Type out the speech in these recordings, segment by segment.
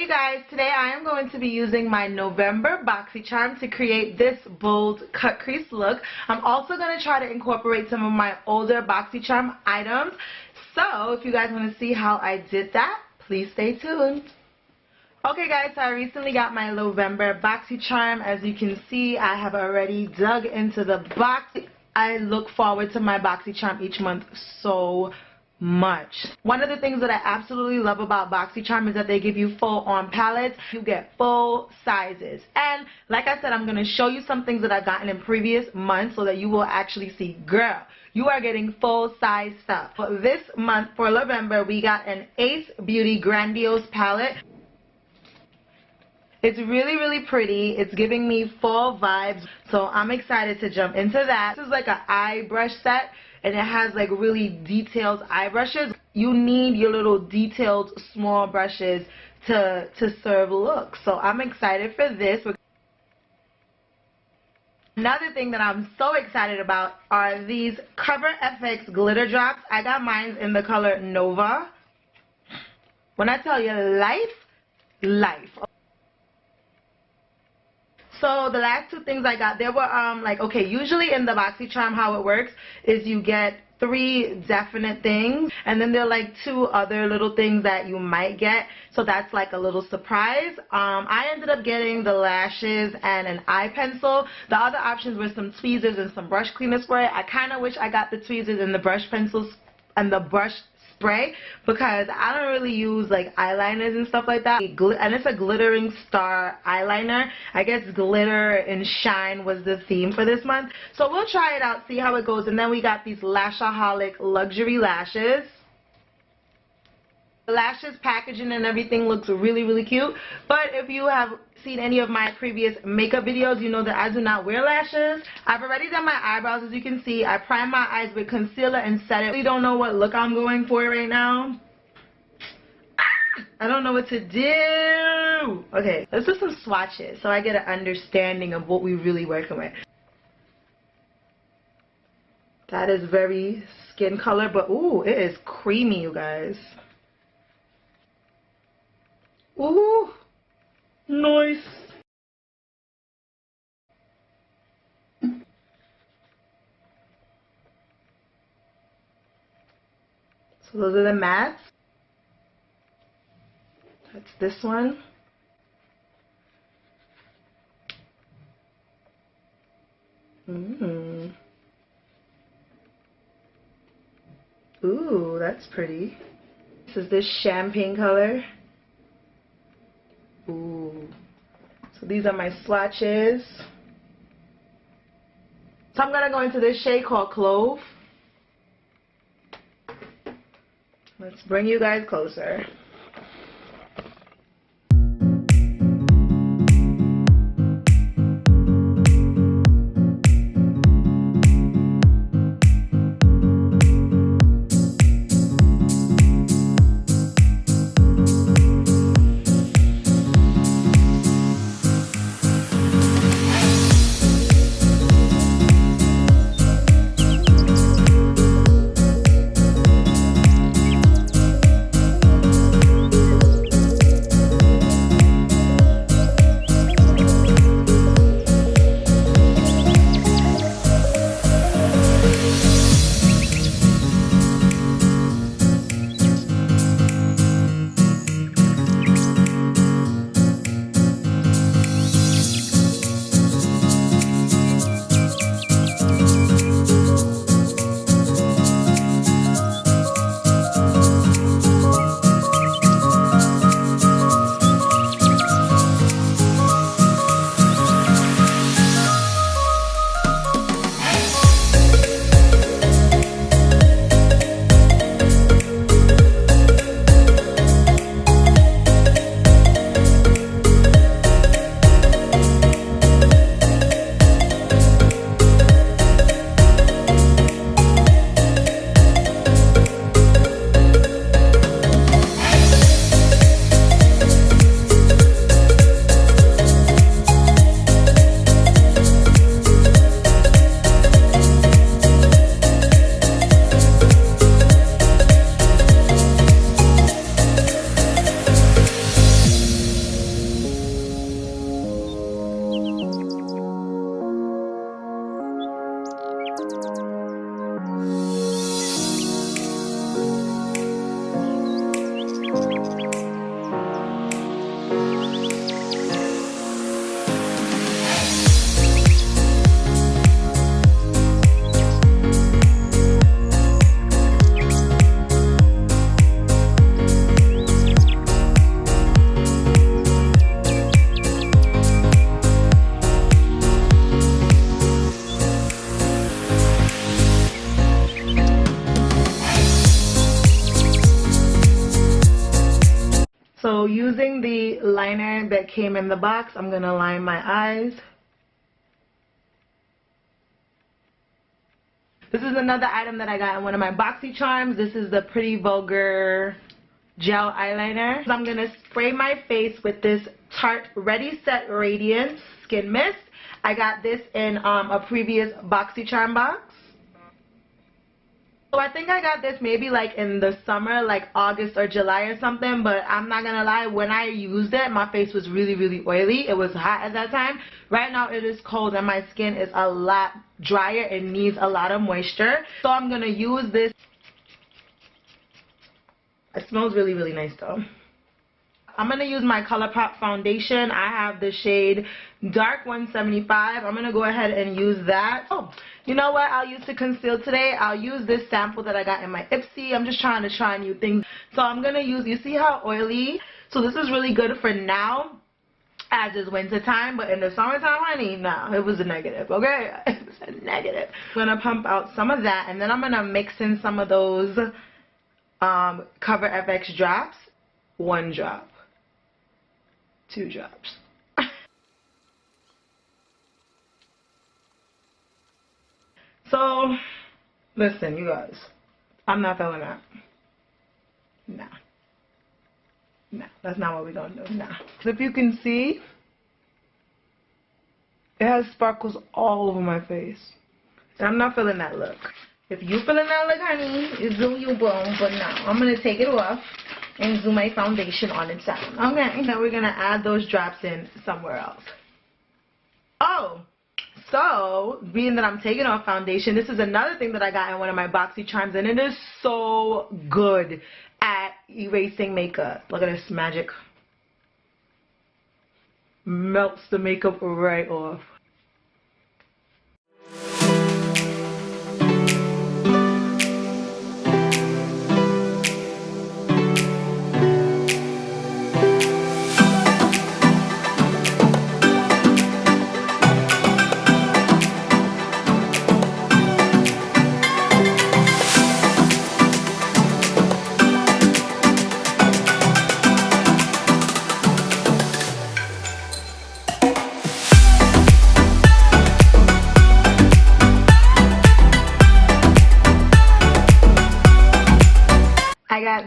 you guys, today I am going to be using my November Boxycharm to create this bold cut crease look. I'm also going to try to incorporate some of my older Boxycharm items. So if you guys want to see how I did that, please stay tuned. Okay guys, so I recently got my November Boxycharm. As you can see, I have already dug into the box. I look forward to my Boxycharm each month so much. One of the things that I absolutely love about Boxycharm is that they give you full on palettes. You get full sizes. And like I said, I'm going to show you some things that I've gotten in previous months so that you will actually see, girl, you are getting full size stuff. For this month, for November, we got an Ace Beauty Grandiose palette. It's really, really pretty. It's giving me fall vibes, so I'm excited to jump into that. This is like an eye brush set, and it has like really detailed eye brushes. You need your little detailed small brushes to serve looks. So I'm excited for this. Another thing that I'm so excited about are these Cover FX glitter drops. I got mine in the color Nova. When I tell you life. So the last two things I got, there were like, okay, usually in the Boxycharm how it works is you get 3 definite things, and then there are like 2 other little things that you might get, so that's like a little surprise. I ended up getting the lashes and an eye pencil. The other options were some tweezers and some brush cleaner spray. I kind of wish I got the tweezers and the brush pencils and the brush spray because I don't really use like eyeliners and stuff like that, and it's a glittering star eyeliner. I guess glitter and shine was the theme for this month, so we'll try it out, see how it goes. And then we got these Lashaholic luxury lashes. The lashes packaging and everything looks really, really cute, but if you have seen any of my previous makeup videos, you know that I do not wear lashes. I've already done my eyebrows. As you can see, I primed my eyes with concealer and set it. I really don't know what look I'm going for right now. I don't know what to do. Okay, let's do some swatches so I get an understanding of what we're really working with. That is very skin color, but ooh, it is creamy, you guys. Ooh, nice. So those are the mattes. That's this one. Ooh, that's pretty. This is this champagne color. Ooh. So these are my swatches. So I'm going to go into this shade called Clove. Let's bring you guys closer. the liner that came in the box, I'm going to line my eyes. This is another item that I got in one of my Boxycharms. This is the Pretty Vulgar gel eyeliner. So I'm going to spray my face with this Tarte Ready Set Radiance Skin Mist. I got this in a previous Boxycharm box. So I think I got this maybe like in the summer, like August or July or something, but I'm not gonna lie, when I used it, my face was really, really oily. It was hot at that time. Right now it is cold and my skin is a lot drier. It needs a lot of moisture. So I'm gonna use this. It smells really, really nice though. I'm going to use my ColourPop foundation. I have the shade Dark 175. I'm going to go ahead and use that. Oh, you know what I'll use to conceal today? I'll use this sample that I got in my Ipsy. I'm just trying to try new things. So I'm going to use, you see how oily? So this is really good for now, as is winter time. But in the summertime, honey, no, it was a negative, okay? It was a negative. I'm going to pump out some of that, and then I'm going to mix in some of those Cover FX drops. 1 drop. 2 drops. So, listen, you guys. I'm not feeling that. Nah. Nah, that's not what we're gonna do. Nah. If you can see, it has sparkles all over my face. And I'm not feeling that look. If you feeling that look, honey, it's do you boom. But no, I'm gonna take it off and do my foundation on its own. Okay, now we're going to add those drops in somewhere else. Oh, so being that I'm taking off foundation, this is another thing that I got in one of my Boxycharms, and it is so good at erasing makeup. Look at this magic. Melts the makeup right off.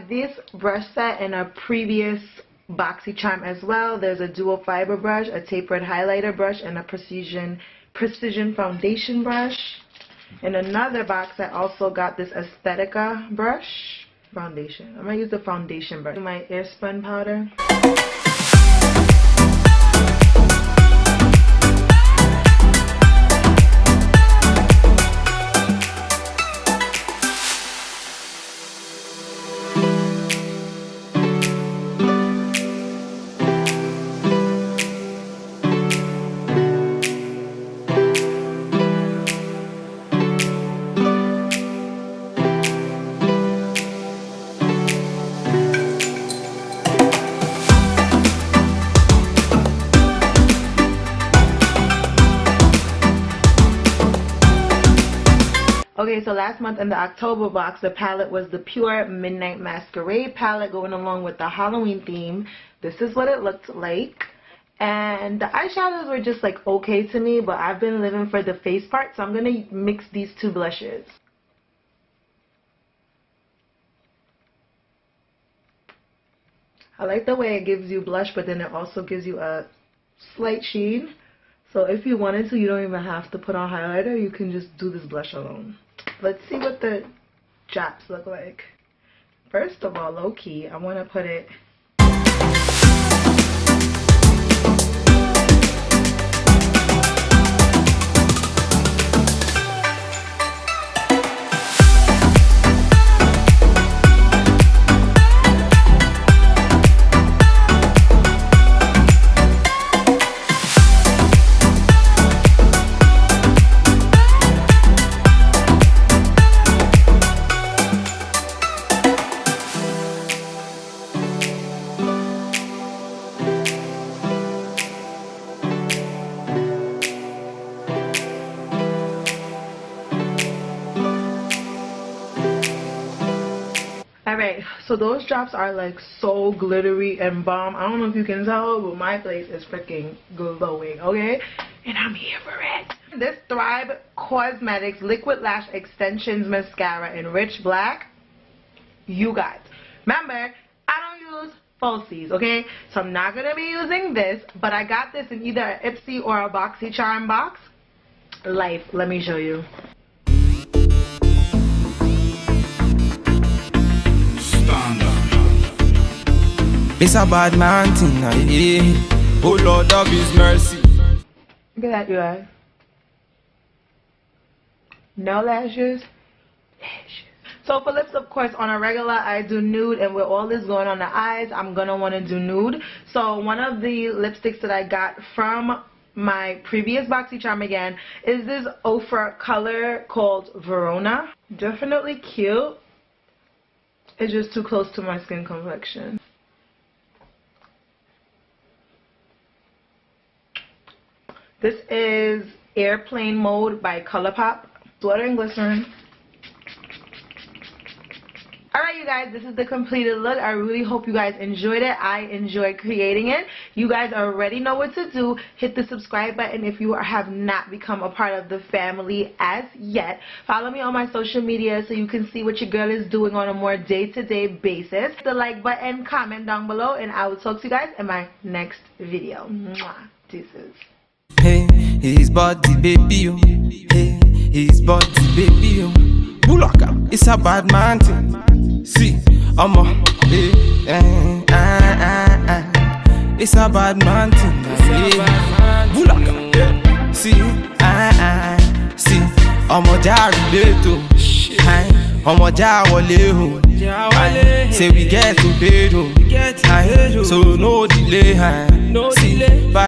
This brush set in a previous Boxycharm as well. There's a dual fiber brush, a tapered highlighter brush, and a precision foundation brush. In another box I also got this Aesthetica brush. Foundation. I'm going to use the foundation brush. My airspun powder. Okay, so last month in the October box, the palette was the Pure Midnight Masquerade palette going along with the Halloween theme. This is what it looked like. And the eyeshadows were just like okay to me, but I've been living for the face part, so I'm going to mix these 2 blushes. I like the way it gives you blush, but then it also gives you a slight sheen. So if you wanted to, you don't even have to put on highlighter. You can just do this blush alone. Let's see what the drops look like. First of all, low key, I want to put it Alright, so those drops are like so glittery and bomb. I don't know if you can tell, but my place is freaking glowing, okay? And I'm here for it. This Thrift Cosmetics Liquid Lash Extensions Mascara in Rich Black. You guys, remember, I don't use falsies, okay? So I'm not going to be using this, but I got this in either an Ipsy or a Boxycharm box. Life, let me show you. It's a bad man thing, yeah. Oh Lord of His mercy. Look at that, you guys. No lashes. So for lips, of course, on a regular, I do nude, and with all this going on the eyes, I'm going to want to do nude. So one of the lipsticks that I got from my previous Boxycharm again is this ochre color called Verona. Definitely cute. It's just too close to my skin complexion. This is Airplane Mode by ColourPop. Glitter and glycerin. Alright, you guys, this is the completed look. I really hope you guys enjoyed it. I enjoyed creating it. You guys already know what to do. Hit the subscribe button if you have not become a part of the family as yet. Follow me on my social media so you can see what your girl is doing on a more day-to-day basis. Hit the like button, comment down below, and I will talk to you guys in my next video. Mwah. Deuces. Hey, his body baby, oh. Hey, his body baby, oh. Bulaka, it's a bad man thing. See, I'm a, hey, it's a bad man thing. Hey, Bulaka, see, see, I'm a jaribeto. I'm a jawale, say we get to bed, so no delay, see.